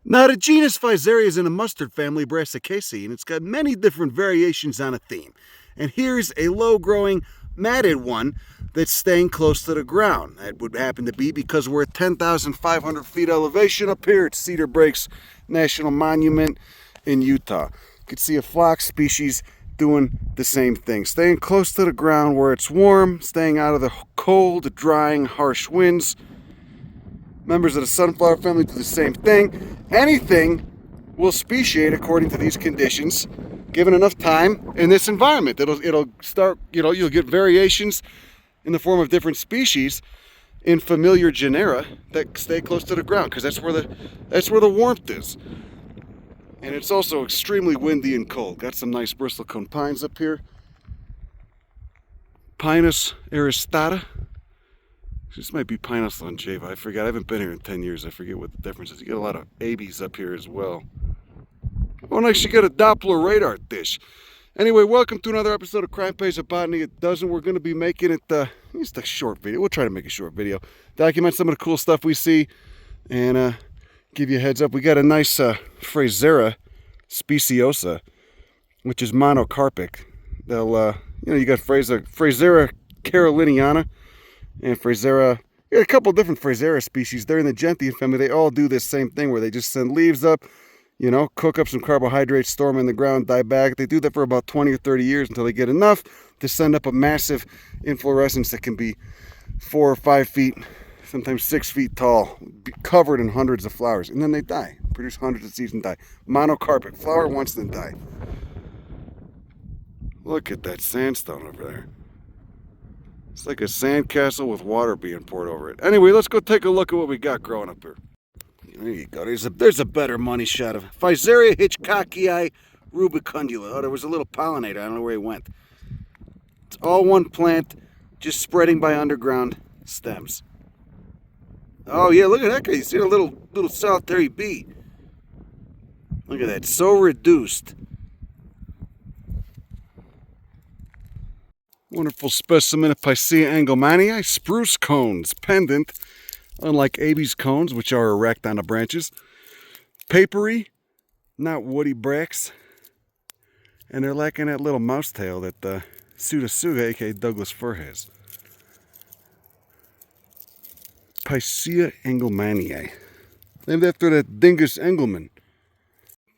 Now, the genus Physaria is in the mustard family Bristlecone, and it's got many different variations on a theme. And here's a low-growing, matted one that's staying close to the ground. That would happen to be because we're at 10,500 feet elevation up here at Cedar Breaks National Monument in Utah. You can see a Phlox species doing the same thing, staying close to the ground where it's warm, staying out of the cold, drying, harsh winds. Members of the sunflower family do the same thing. Anything will speciate according to these conditions, given enough time in this environment. It'll start, you'll get variations in the form of different species in familiar genera that stay close to the ground, because that's where the warmth is. And it's also extremely windy and cold. Got some nice bristlecone pines up here. Pinus aristata. This might be Pinus longeva. I forget. I haven't been here in 10 years. I forget what the difference is. You get a lot of abies up here as well. Oh, nice. You got a Doppler radar dish. Anyway, welcome to another episode of Crime Pays of Botany. It doesn't. We're going to be making it just a short video. We'll try to make a short video. Document some of the cool stuff we see and give you a heads up. We got a nice Phrysaria speciosa, which is monocarpic. They'll, you got Phrysaria caroliniana. And Physaria, you got a couple different Physaria species. They're in the gentian family. They all do this same thing where they just send leaves up, cook up some carbohydrates, store them in the ground, die back. They do that for about 20 or 30 years until they get enough to send up a massive inflorescence that can be 4 or 5 feet, sometimes 6 feet tall, covered in hundreds of flowers. And then they die, produce hundreds of seeds and die. Monocarpic, flower once, then die. Look at that sandstone over there. It's like a sandcastle with water being poured over it. Anyway, let's go take a look at what we got growing up here. There you go. There's a better money shot of Physaria hitchcockii rubicundula. Oh, there was a little pollinator. I don't know where he went. It's all one plant, just spreading by underground stems. Oh yeah, look at that guy. You see a little solitary bee. Look at that. So reduced. Wonderful specimen of Picea anglemanii, spruce cones, pendant, unlike Abies cones, which are erect on the branches. Papery, not woody bracts. And they're lacking that little mouse tail that Pseudotsuga, aka Douglas fir, has. Picea anglemanii, named after that dingus Engelmann.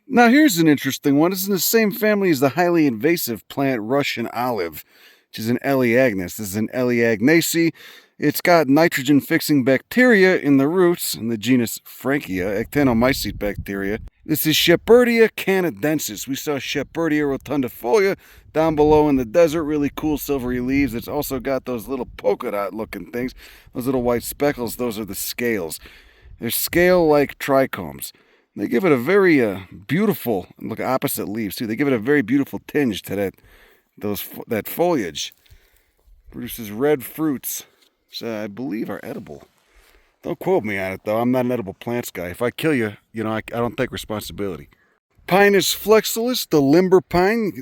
Now here's an interesting one. It's in the same family as the highly invasive plant Russian olive, which is an Elaeagnus. This is an Elaeagnaceae. It's got nitrogen-fixing bacteria in the roots in the genus Frankia, actinomycete bacteria. This is Shepherdia canadensis. We saw Shepherdia rotundifolia down below in the desert. Really cool silvery leaves. It's also got those little polka dot-looking things, those little white speckles. Those are the scales. They're scale-like trichomes. They give it a very beautiful, look, opposite leaves too. They give it a very beautiful tinge to that foliage. Produces red fruits, which I believe are edible. Don't quote me on it though. I'm not an edible plants guy. If I kill you, I don't take responsibility. Pinus flexilis, the limber pine.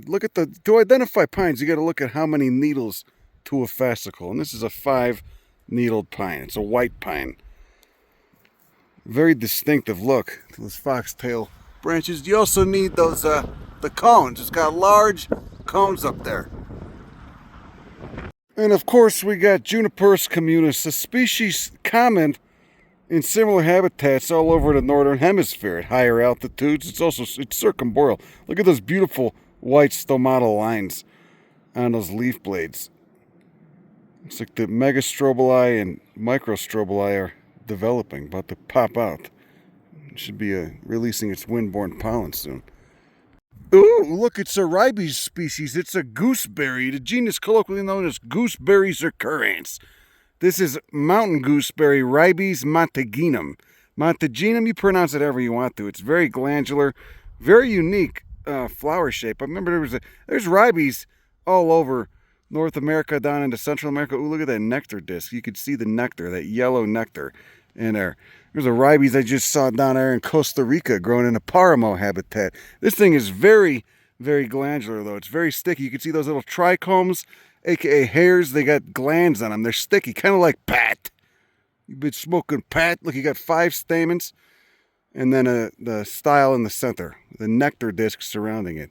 To identify pines, you got to look at how many needles to a fascicle. And this is a 5-needled pine. It's a white pine. Very distinctive look to those foxtail branches. You also need those the cones. It's got large cones up there. And of course we got Juniperus communis, a species common in similar habitats all over the northern hemisphere at higher altitudes. It's circumboreal. Look at those beautiful white stomatal lines on those leaf blades. Looks like the megastrobili and microstrobili are developing, about to pop out. It should be releasing its wind-borne pollen soon. Ooh, look, it's a ribes species. It's a gooseberry, the genus colloquially known as Gooseberry zircurans. This is mountain gooseberry, Ribes montaginum. Montaginum, you pronounce it however you want to. It's very glandular, very unique flower shape. I remember there's ribes all over North America, down into Central America. Ooh, look at that nectar disc. You could see the nectar, that yellow nectar in there. There's a ribes I just saw down there in Costa Rica growing in a paramo habitat. This thing is very, very glandular though. It's very sticky. You can see those little trichomes, aka hairs. They got glands on them. They're sticky, kind of like Pat. You've been smoking Pat. Look, you got 5 stamens. and then the style in the center, the nectar disc surrounding it.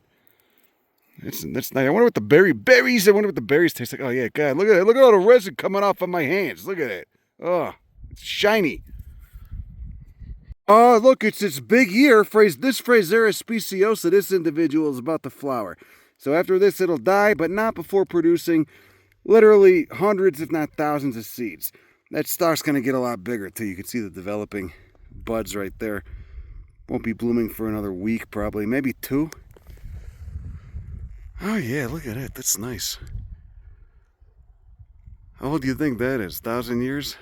That's nice. I wonder what the berries. I wonder what the berries taste like. Oh yeah, God, look at it. Look at all the resin coming off of my hands. Look at it. Oh, it's shiny. Oh, look, it's its big year. This Physaria speciosa, this individual is about to flower. So after this, it'll die, but not before producing literally hundreds, if not thousands of seeds. That stalk's going to get a lot bigger, too. You can see the developing buds right there. Won't be blooming for another week, probably. Maybe 2. Oh, yeah, look at it. That's nice. How old do you think that is? 1,000 years?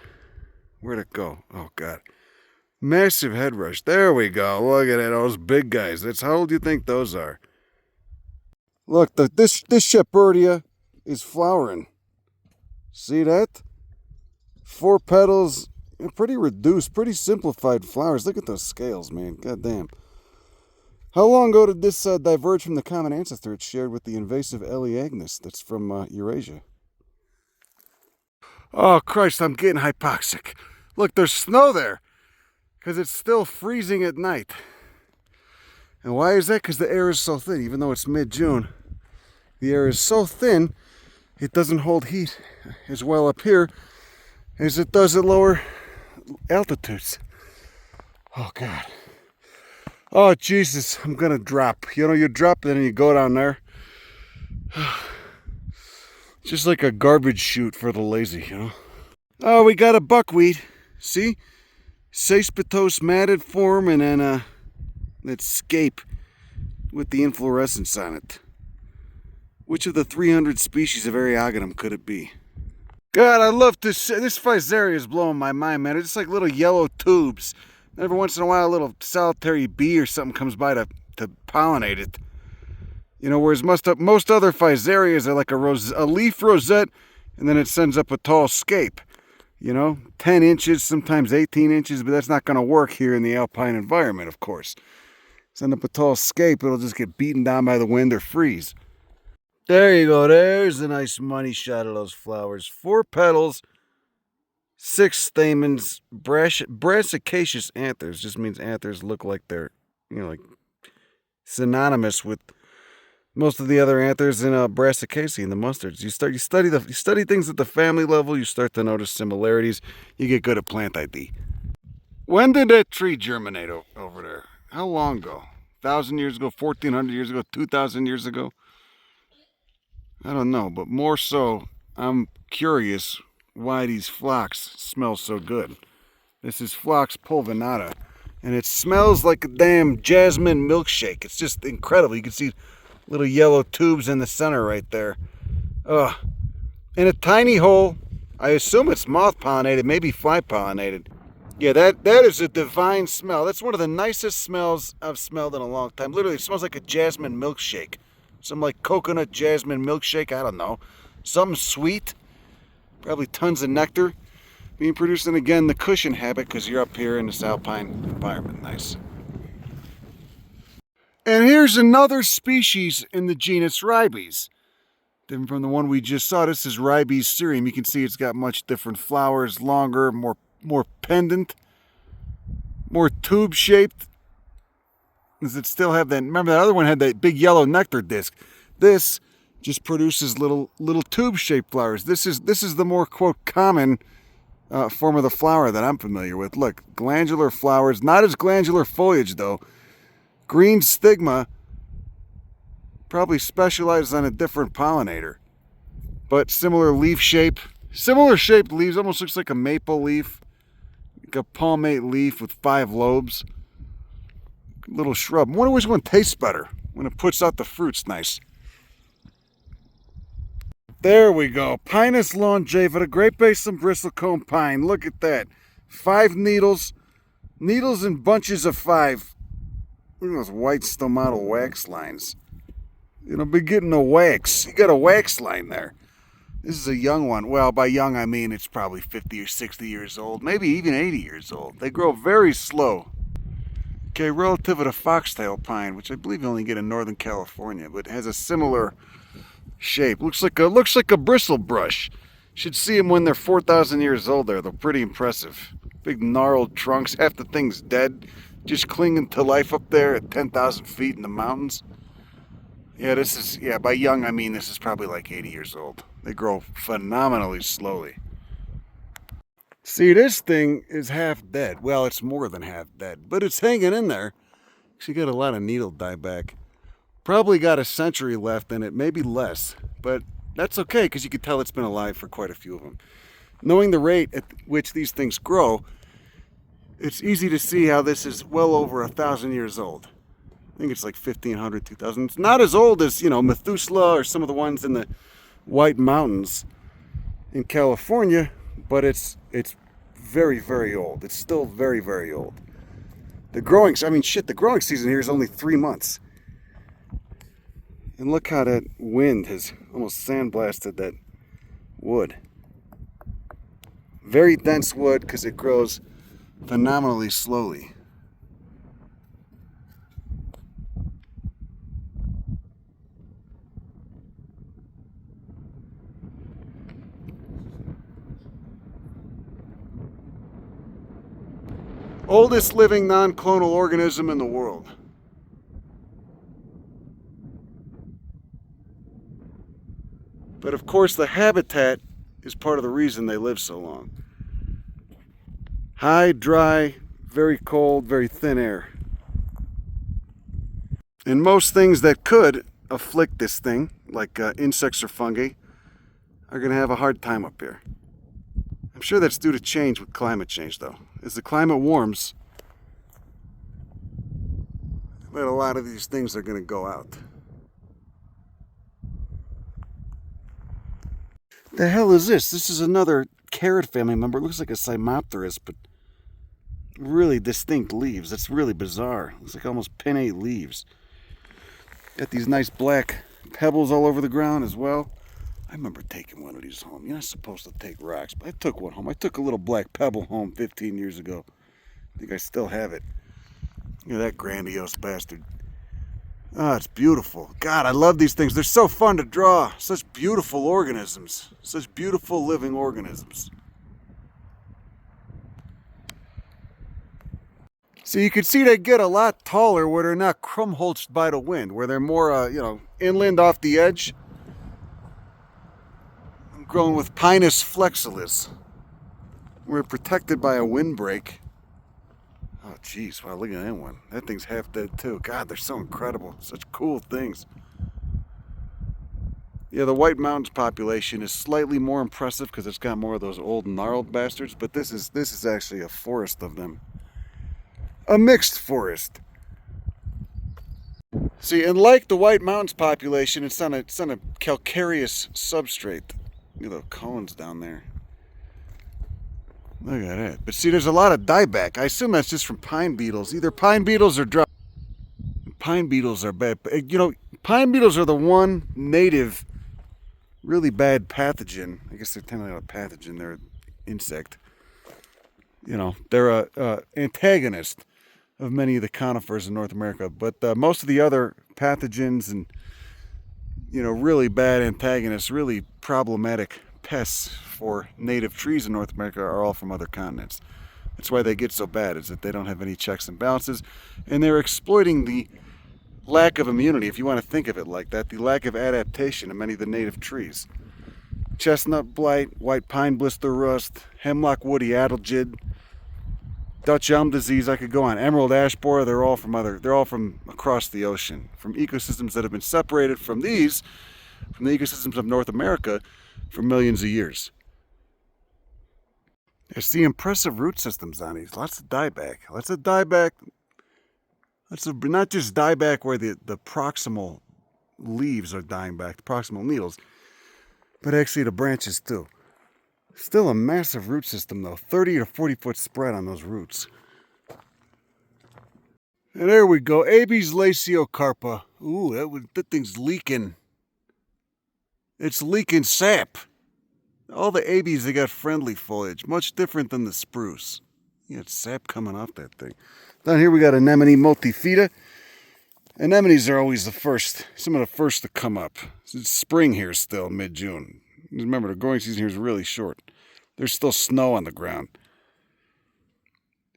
Where'd it go? Oh, God. Massive head rush. There we go. Look at it. Those big guys. That's how old do you think those are? Look, this Shepherdea is flowering. See that? 4 petals. Pretty reduced, pretty simplified flowers. Look at those scales, man. God damn. How long ago did this diverge from the common ancestor it shared with the invasive Elaeagnus that's from Eurasia? Oh, Christ, I'm getting hypoxic. Look, there's snow there. Because it's still freezing at night. And why is that? Because the air is so thin. Even though it's mid-June, the air is so thin, it doesn't hold heat as well up here as it does at lower altitudes. Oh, God. Oh, Jesus, I'm going to drop. You know, you drop and then you go down there. Just like a garbage chute for the lazy, you know. Oh, we got a buckwheat. See? Cespitose matted form, and then that scape with the inflorescence on it. Which of the 300 species of Eriogonum could it be? God, I love this. This Physaria is blowing my mind, man. It's just like little yellow tubes. Every once in a while, a little solitary bee or something comes by to pollinate it. You know, whereas most other Physarias are like a leaf rosette, and then it sends up a tall scape. You know, 10 inches, sometimes 18 inches, but that's not going to work here in the Alpine environment, of course. Send up a tall scape, it'll just get beaten down by the wind or freeze. There you go. There's a nice money shot of those flowers. 4 petals, 6 stamens, brassicaceous anthers. Just means anthers look like they're, you know, like synonymous with most of the other anthers in Brassicaceae and the mustards. You study things at the family level. You start to notice similarities. You get good at plant ID. When did that tree germinate over there? How long ago? 1,000 years ago? 1,400 years ago? 2,000 years ago? I don't know, but more so, I'm curious why these phlox smell so good. This is Phlox pulvinata, and it smells like a damn jasmine milkshake. It's just incredible. You can see little yellow tubes in the center right there. Ugh. In a tiny hole. I assume it's moth pollinated, maybe fly pollinated. Yeah, that is a divine smell. That's one of the nicest smells I've smelled in a long time. Literally, it smells like a jasmine milkshake. Some like coconut jasmine milkshake, I don't know. Something sweet. Probably tons of nectar being produced. And again, the cushion habit, because you're up here in this alpine environment. Nice. And here's another species in the genus Ribes. Different from the one we just saw. This is Ribes cerium. You can see it's got much different flowers, longer, more pendant, more tube-shaped. Does it still have that? Remember that other one had that big yellow nectar disc. This just produces little tube-shaped flowers. This is the more, quote, common form of the flower that I'm familiar with. Look, glandular flowers, not as glandular foliage though. Green stigma, probably specializes on a different pollinator, but similar leaf shape. Similar shaped leaves, almost looks like a maple leaf, like a palmate leaf with 5 lobes. Little shrub. I wonder which one tastes better when it puts out the fruits. Nice. There we go. Pinus longevita, Great Basin bristlecone pine. Look at that. 5 needles. Needles in bunches of 5. Look at those white stomatal wax lines. You know, be getting a wax. You got a wax line there. This is a young one. Well, by young I mean it's probably 50 or 60 years old. Maybe even 80 years old. They grow very slow. Okay, relative to foxtail pine, which I believe you only get in Northern California, but has a similar shape. Looks like a bristle brush. Should see them when they're 4,000 years old there. They're pretty impressive. Big gnarled trunks. Half the thing's dead. just clinging to life up there at 10,000 feet in the mountains. Yeah, this is, yeah, by young I mean this is probably like 80 years old. They grow phenomenally slowly. See, this thing is half dead. Well, it's more than half dead, but it's hanging in there. She got a lot of needle dieback. Probably got a century left in it, maybe less, but that's okay because you can tell it's been alive for quite a few of them. Knowing the rate at which these things grow, it's easy to see how this is well over 1,000 years old. I think it's like 1,500, 2,000. It's not as old as, Methuselah or some of the ones in the White Mountains in California, but it's very, very old. It's still very, very old. The growing season here is only 3 months. And look how that wind has almost sandblasted that wood. Very dense wood because it grows phenomenally slowly. Oldest living non-clonal organism in the world. But of course the habitat is part of the reason they live so long. High, dry, very cold, very thin air. And most things that could afflict this thing, like insects or fungi, are going to have a hard time up here. I'm sure that's due to change with climate change, though. As the climate warms, a lot of these things are going to go out. The hell is this? This is another carrot family member. It looks like a Cymopterus, but really distinct leaves. That's really bizarre. Looks like almost pinnate leaves. Got these nice black pebbles all over the ground as well. I remember taking one of these home. You're not supposed to take rocks, but I took one home. I took a little black pebble home 15 years ago. I think I still have it. Look at that grandiose bastard. Oh, it's beautiful. God, I love these things. They're so fun to draw. Such beautiful organisms. Such beautiful living organisms. So you can see they get a lot taller where they're not crumholched by the wind, where they're more, inland off the edge. I'm growing with Pinus flexilis. We're protected by a windbreak. Oh, geez. Wow, look at that one. That thing's half dead, too. God, they're so incredible. Such cool things. Yeah, the White Mountains population is slightly more impressive because it's got more of those old gnarled bastards, but this is actually a forest of them. A mixed forest. See, and like the White Mountains population, it's on a calcareous substrate. Look at the cones down there. Look at that. But see, there's a lot of dieback. I assume that's just from pine beetles. Either pine beetles or drought. Pine beetles are bad. Pine beetles are the one native, really bad pathogen. I guess they're technically not a pathogen. They're an insect. They're a antagonist of many of the conifers in North America. But most of the other pathogens and, really bad antagonists, really problematic pests for native trees in North America are all from other continents. That's why they get so bad, is that they don't have any checks and balances, and they're exploiting the lack of immunity, if you want to think of it like that, the lack of adaptation of many of the native trees. Chestnut blight, white pine blister rust, hemlock woody adelgid, Dutch elm disease, I could go on. Emerald ash borer, they're all from across the ocean, from ecosystems that have been separated from the ecosystems of North America for millions of years. I see impressive root systems on these. Lots of dieback. Not just dieback where the proximal leaves are dying back, the proximal needles, but actually the branches too. Still a massive root system though. 30 to 40 foot spread on those roots. And there we go. Abies laciocarpa. Ooh, that thing's leaking. It's leaking sap. All the abies, they got friendly foliage, much different than the spruce. You got sap coming off that thing. Down here we got anemone multifida. Anemones are always some of the first to come up. It's spring here still, mid-June. Remember, the growing season here is really short. There's still snow on the ground.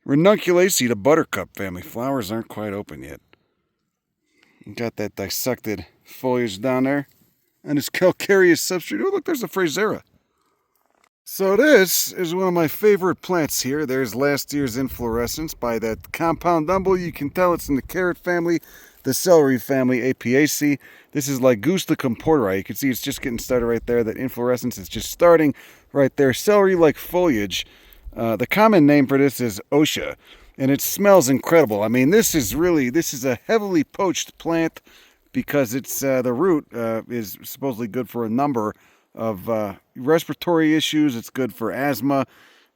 Ranunculaceae, the buttercup family. Flowers aren't quite open yet. You got that dissected foliage down there. And this calcareous substrate. Oh, look, there's a Physaria. So this is one of my favorite plants here. There's last year's inflorescence. By that compound umbel, you can tell it's in the carrot family, the celery family, Apiaceae. This is Ligusta comporteri. You can see it's just getting started right there. That inflorescence is just starting right there. Celery-like foliage. The common name for this is osha, and it smells incredible. I mean, this is a heavily poached plant because it's the root is supposedly good for a number of respiratory issues. It's good for asthma.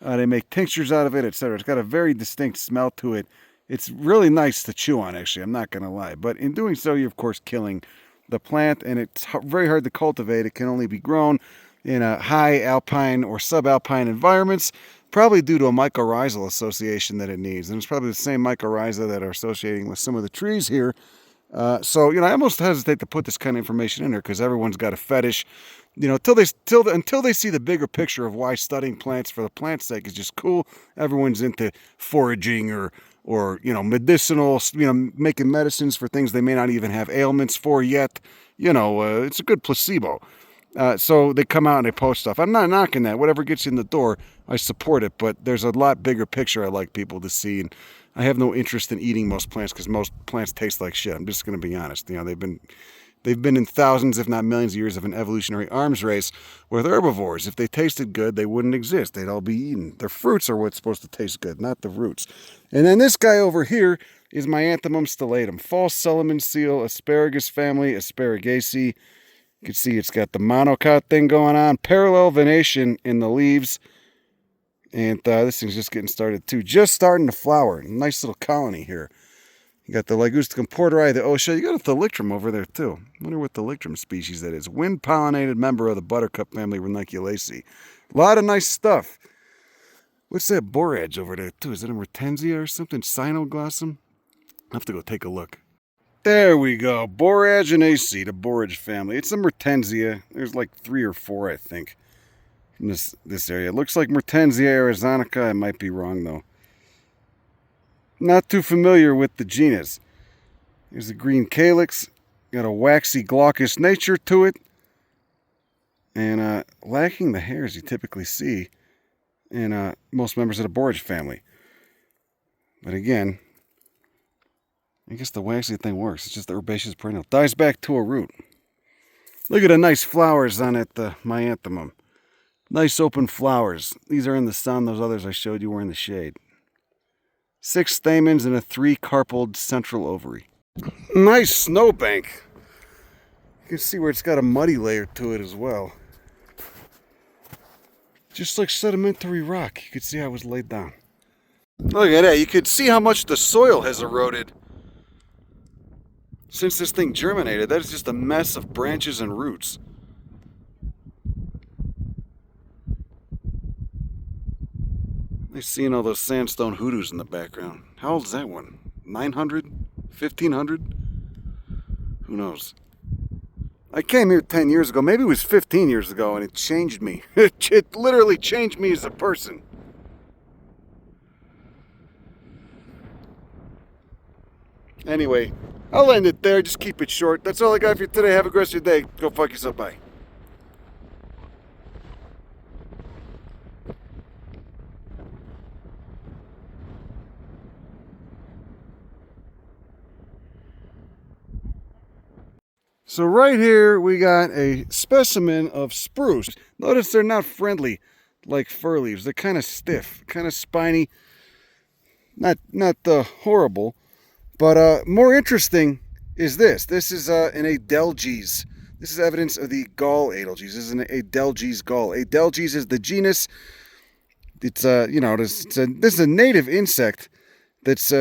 They make tinctures out of it, etc. It's got a very distinct smell to it. It's really nice to chew on, actually. I'm not going to lie. But in doing so, you're, of course, killing the plant, and it's very hard to cultivate. It can only be grown in high alpine or subalpine environments, probably due to a mycorrhizal association that it needs. And it's probably the same mycorrhiza that are associating with some of the trees here. So, I almost hesitate to put this kind of information in there because everyone's got a fetish. Until they see the bigger picture of why studying plants for the plant's sake is just cool. Everyone's into foraging or medicinal, making medicines for things they may not even have ailments for yet. It's a good placebo. So they come out and they post stuff. I'm not knocking that. Whatever gets you in the door, I support it. But there's a lot bigger picture I like people to see. And I have no interest in eating most plants because most plants taste like shit. I'm just going to be honest. They've been in thousands, if not millions of years of an evolutionary arms race with herbivores. If they tasted good, they wouldn't exist. They'd all be eaten. Their fruits are what's supposed to taste good, not the roots. And then this guy over here is Myanthemum stellatum, false Solomon seal, asparagus family, Asparagaceae. You can see it's got the monocot thing going on, parallel venation in the leaves. And this thing's just getting started too. Just starting to flower. Nice little colony here. You got the Ligusta comporteri, the osha. You got a thalictrum over there too. I wonder what thalictrum species that is. Wind-pollinated member of the buttercup family, Ranunculaceae. A lot of nice stuff. What's that borage over there too? Is it a mertensia or something? Cynoglossum? I'll have to go take a look. There we go. Boraginaceae, the borage family. It's a mertensia. There's like 3 or 4, I think, in this area. It looks like Mertensia arizonica. I might be wrong, though. Not too familiar with the genus. There's a green calyx. Got a waxy, glaucous nature to it. And lacking the hairs you typically see in most members of the borage family. But again, I guess the waxy thing works. It's just the herbaceous perennial. Dies back to a root. Look at the nice flowers on it, the Myanthemum. Nice open flowers. These are in the sun. Those others I showed you were in the shade. 6 stamens and a 3-carpelled central ovary. Nice snowbank. You can see where it's got a muddy layer to it as well. Just like sedimentary rock. You can see how it was laid down. Look at that. You can see how much the soil has eroded since this thing germinated. That is just a mess of branches and roots. Nice seeing all those sandstone hoodoos in the background. How old is that one? 900? 1500? Who knows? I came here 10 years ago. Maybe it was 15 years ago, and it changed me. It literally changed me as a person. Anyway, I'll end it there. Just keep it short. That's all I got for you today. Have a great rest of your day. Go fuck yourself. Bye. So right here we got a specimen of spruce. Notice they're not friendly like fir leaves. They're kind of stiff, kind of spiny. Not horrible. But more interesting is this. This is an Adelges. This is evidence of the gall Adelges. This is an Adelges gall. Adelges is the genus. It's this is a native insect that's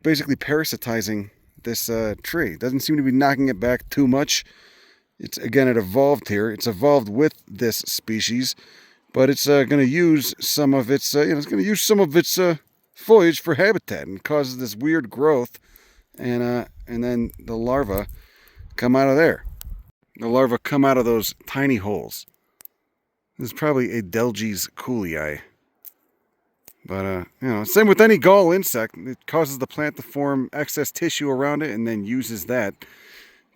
basically parasitizing this tree. It doesn't seem to be knocking it back too much. It evolved here. It's evolved with this species, but it's going to use some of its foliage for habitat, and causes this weird growth. And then the larvae come out of there. The larvae come out of those tiny holes. This is probably Adelges coolii. But, same with any gall insect. It causes the plant to form excess tissue around it and then uses that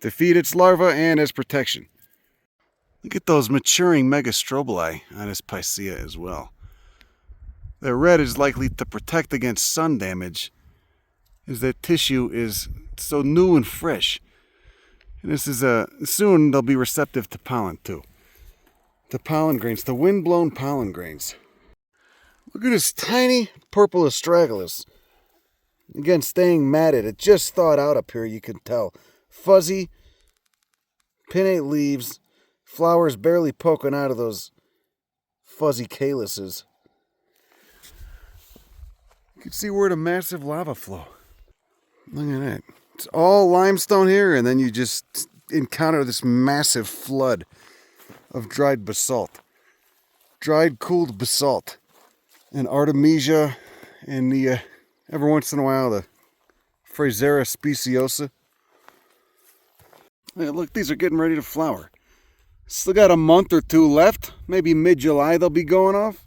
to feed its larvae and as protection. Look at those maturing megastrobili on this Physaria as well. The red is likely to protect against sun damage, as that tissue is so new and fresh. And this is soon they'll be receptive to pollen too. The pollen grains, the wind-blown pollen grains. Look at this tiny purple astragalus. Again, staying matted. It just thawed out up here, you can tell. Fuzzy, pinnate leaves, flowers barely poking out of those fuzzy calyces. You can see where the massive lava flow. Look at that. It's all limestone here, and then you just encounter this massive flood of dried basalt. Dried, cooled basalt. And artemisia, and the every once in a while the Phrysaria speciosa. Hey, look, these are getting ready to flower. Still got a month or two left. Maybe mid-July they'll be going off.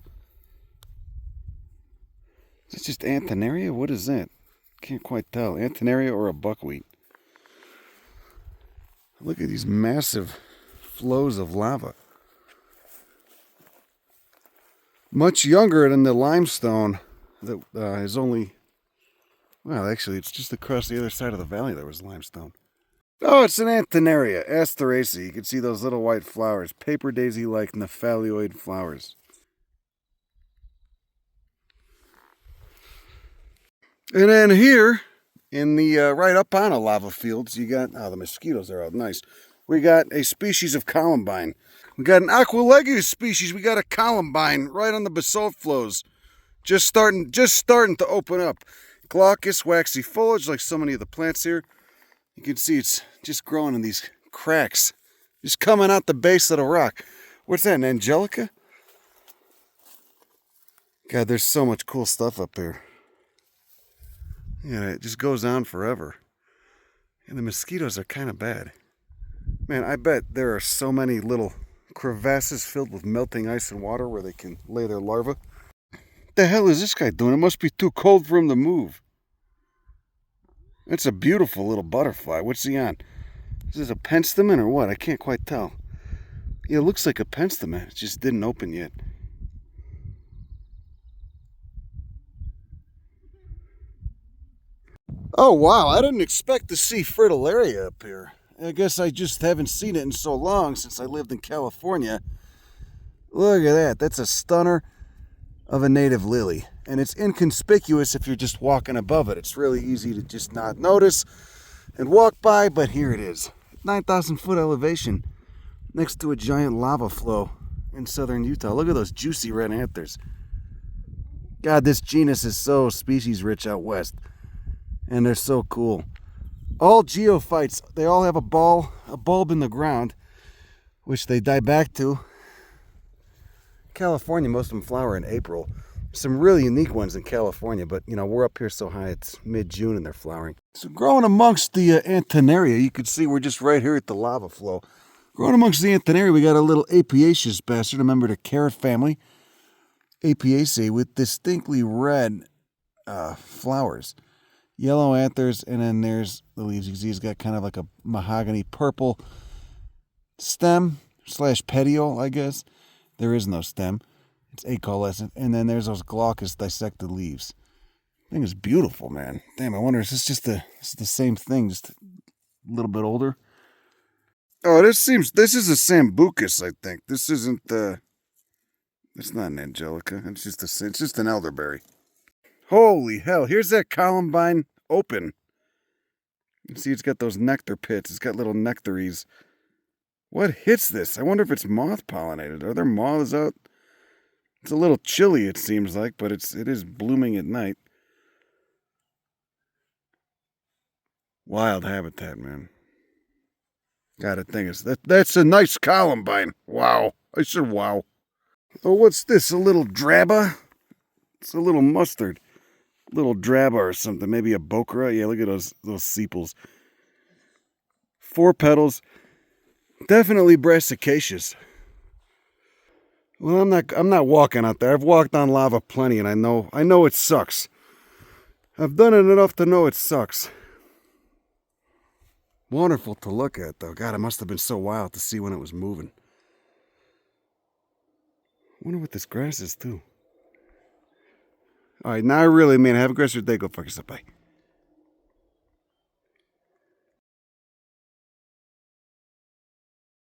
Is it just Anthinaria? What is that? Can't quite tell. Anthinaria or a buckwheat. Look at these massive flows of lava. Much younger than the limestone that is only... Well, actually, it's just across the other side of the valley there was limestone. Oh, it's an Anthinaria, Asteraceae. You can see those little white flowers. Paper daisy-like nephalioid flowers. And then here, in the right up on the lava fields, you got... Oh, the mosquitoes are out nice. We got a species of columbine. We got an Aquilegia species. We got a columbine right on the basalt flows. Just starting to open up. Glaucous, waxy foliage like so many of the plants here. You can see it's just growing in these cracks. Just coming out the base of the rock. What's that, an angelica? God, there's so much cool stuff up here. Yeah, it just goes on forever. And the mosquitoes are kind of bad. Man, I bet there are so many little crevasses filled with melting ice and water where they can lay their larvae. What the hell is this guy doing? It must be too cold for him to move. That's a beautiful little butterfly. What's he on? Is this a penstemon or what? I can't quite tell. Yeah, it looks like a penstemon. It just didn't open yet. Oh, wow. I didn't expect to see Fritillaria up here. I guess I just haven't seen it in so long since I lived in California. Look at that. That's a stunner of a native lily. And it's inconspicuous if you're just walking above it. It's really easy to just not notice and walk by, but here it is. 9,000 foot elevation next to a giant lava flow in southern Utah. Look at those juicy red anthers. God, this genus is so species rich out west. And they're so cool. All geophytes, they all have a bulb in the ground, which they die back to. California, most of them flower in April. Some really unique ones in California, but we're up here so high it's mid-June and they're flowering. So growing amongst the Anthinaria, you can see we're just right here at the lava flow. Growing amongst the Anthinaria, we got a little apiaceous bastard, a member of the carrot family, Apiaceae, with distinctly red flowers. Yellow anthers, and then there's the leaves. You can see it's got kind of like a mahogany purple stem / petiole, I guess. There is no stem. It's acaulescent. And then there's those glaucous dissected leaves. I think it's beautiful, man. Damn, I wonder, is this just the same thing, just a little bit older? Oh, this is a sambucus, I think. This isn't, it's not an angelica. It's just an elderberry. Holy hell, here's that columbine open. You see it's got those nectar pits. It's got little nectaries. What hits this? I wonder if it's moth pollinated. Are there moths out? It's a little chilly, it seems like, but it is blooming at night. Wild habitat, man. God, I think that's a nice columbine. Wow. I said wow. Oh, what's this? A little drabba? It's a little mustard. Little drabba or something, maybe a bokra. Yeah, look at those sepals. 4 petals, definitely brassicaceous. Well, I'm not walking out there. I've walked on lava plenty, and I know it sucks. I've done it enough to know it sucks. Wonderful to look at, though. God, it must have been so wild to see when it was moving. I wonder what this grass is, too. All right, now I really mean, have a great day. Go fuck yourself. Bye.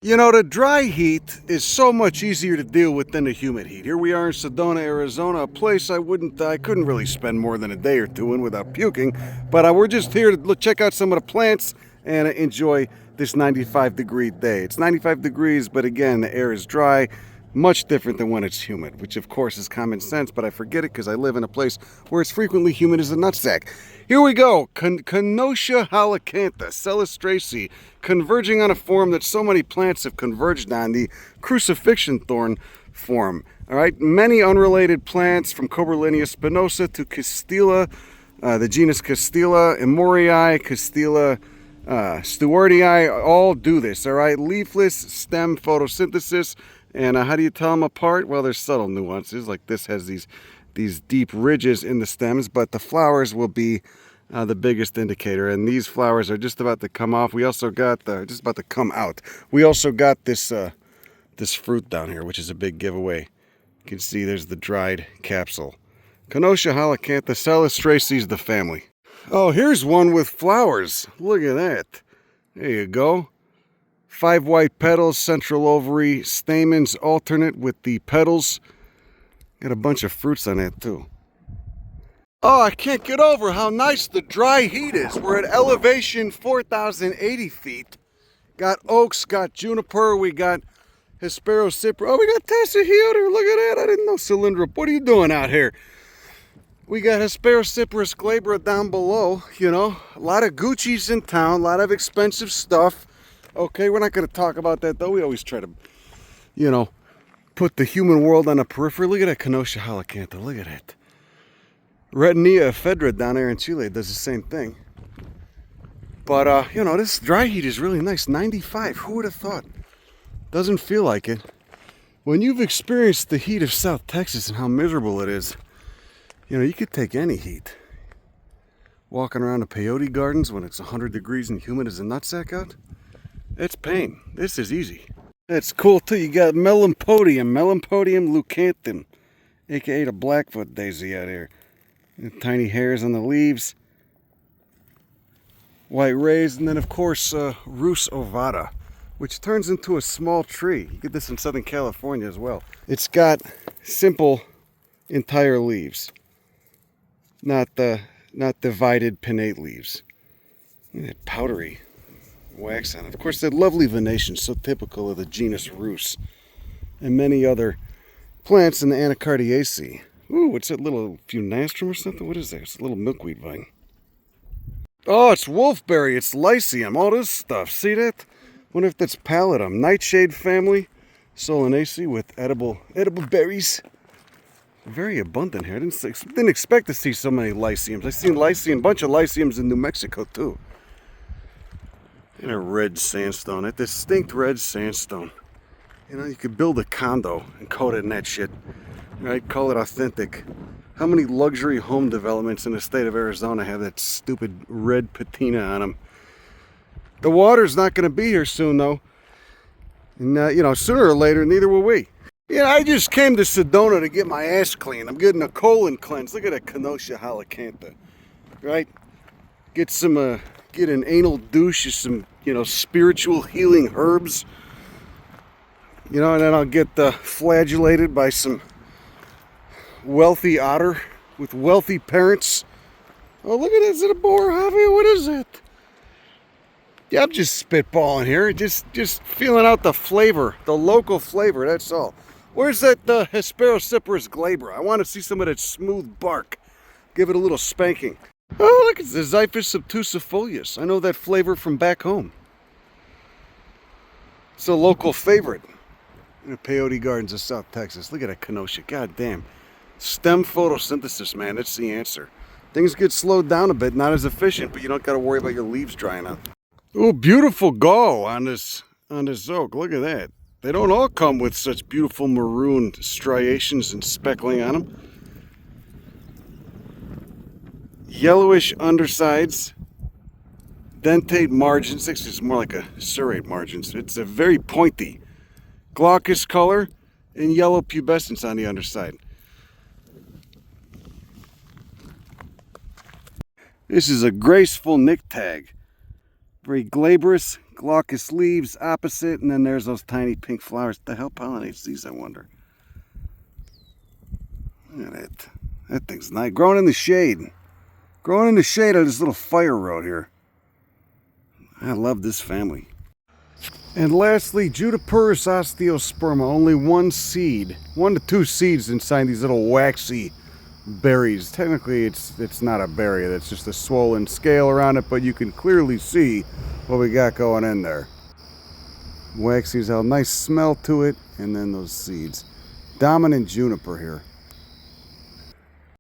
You know, the dry heat is so much easier to deal with than the humid heat. Here we are in Sedona, Arizona, a place I couldn't really spend more than a day or two in without puking. But we're just here to check out some of the plants and enjoy this 95-degree day. It's 95 degrees, but again, the air is dry. Much different than when it's humid, which of course is common sense, but I forget it because I live in a place where it's frequently humid as a nutsack. Here we go. Canotia holacantha, Celastraceae, converging on a form that so many plants have converged on, the crucifixion thorn form. All right, many unrelated plants from coerulea spinosa to Castilla, the genus Castilla, Emorii, Castilla, Stewartii, all do this. All right, leafless stem photosynthesis. And how do you tell them apart? Well, there's subtle nuances, like this has these deep ridges in the stems, but the flowers will be the biggest indicator. And these flowers are just about to come off. We also got just about to come out. We also got this this fruit down here, which is a big giveaway. You can see there's the dried capsule. Canotia holacantha, Celastraceae is the family. Oh, here's one with flowers. Look at that. There you go. 5 white petals, central ovary, stamens alternate with the petals. Got a bunch of fruits on that too. Oh, I can't get over how nice the dry heat is. We're at elevation 4,080 feet. Got oaks, got juniper, we got Hesperocypra. Oh, we got Tessahioter. Look at that. I didn't know Cylindra. What are you doing out here? We got Hesperocypris glabra down below, you know. A lot of Gucci's in town, a lot of expensive stuff. Okay, we're not going to talk about that, though. We always try to, you know, put the human world on the periphery. Look at that Canotia holacantha. Look at that. Retinia ephedra down there in Chile does the same thing. But, you know, this dry heat is really nice. 95. Who would have thought? Doesn't feel like it. When you've experienced the heat of South Texas and how miserable it is, you know, you could take any heat. Walking around the peyote gardens when it's 100 degrees and humid as a nutsack out. It's pain. This is easy. That's cool too. You got Melampodium leucanthum, aka the Blackfoot daisy out here. Tiny hairs on the leaves, white rays, and then of course Rus ovata, which turns into a small tree. You get this in Southern California as well. It's got simple entire leaves, not divided pinnate leaves. Look at that powdery wax on it. Of course, that lovely venation, so typical of the genus Rus, and many other plants in the Anacardiaceae. Ooh, what's that little funastrum or something? What is that? It's a little milkweed vine. Oh, it's wolfberry. It's lycium. All this stuff. See that? Wonder if that's pallidum. Nightshade family. Solanaceae with edible berries. Very abundant here. I didn't expect to see so many lyciums. I've seen a bunch of lyciums in New Mexico too. And a red sandstone, that distinct red sandstone. You know, you could build a condo and coat it in that shit, right? Call it authentic. How many luxury home developments in the state of Arizona have that stupid red patina on them? The water's not going to be here soon, though. And, you know, sooner or later, neither will we. Yeah, I just came to Sedona to get my ass clean. I'm getting a colon cleanse. Look at that Canotia holacantha, right? Get an anal douche of some, you know, spiritual healing herbs. You know, and then I'll get flagellated by some wealthy otter with wealthy parents. Oh, look at this. Is it a boar, Javi? What is it? Yeah, I'm just spitballing here. Just feeling out the flavor, the local flavor, that's all. Where's that Hesperocypris glabra? I want to see some of that smooth bark. Give it a little spanking. Oh, look, it's the Xiphus obtusifolius. I know that flavor from back home. It's a local favorite in the peyote gardens of South Texas. Look at that Canotia. God damn. Stem photosynthesis, man. That's the answer. Things get slowed down a bit, not as efficient, but you don't got to worry about your leaves drying out. Oh, beautiful gall on this oak. Look at that. They don't all come with such beautiful maroon striations and speckling on them. Yellowish undersides, dentate margins. Actually, it's more like a serrate margins. It's a very pointy, glaucous color and yellow pubescence on the underside. This is a graceful nyctag. Very glabrous, glaucous leaves opposite, and then there's those tiny pink flowers. What the hell pollinates these, I wonder? Look at that. That thing's nice. Growing in the shade. Growing in the shade of this little fire road here. I love this family. And lastly, Judipurus osteosperma. Only one seed. 1 to 2 seeds inside these little waxy berries. Technically, it's not a berry. That's just a swollen scale around it, but you can clearly see what we got going in there. Waxy's a nice smell to it, and then those seeds. Dominant juniper here.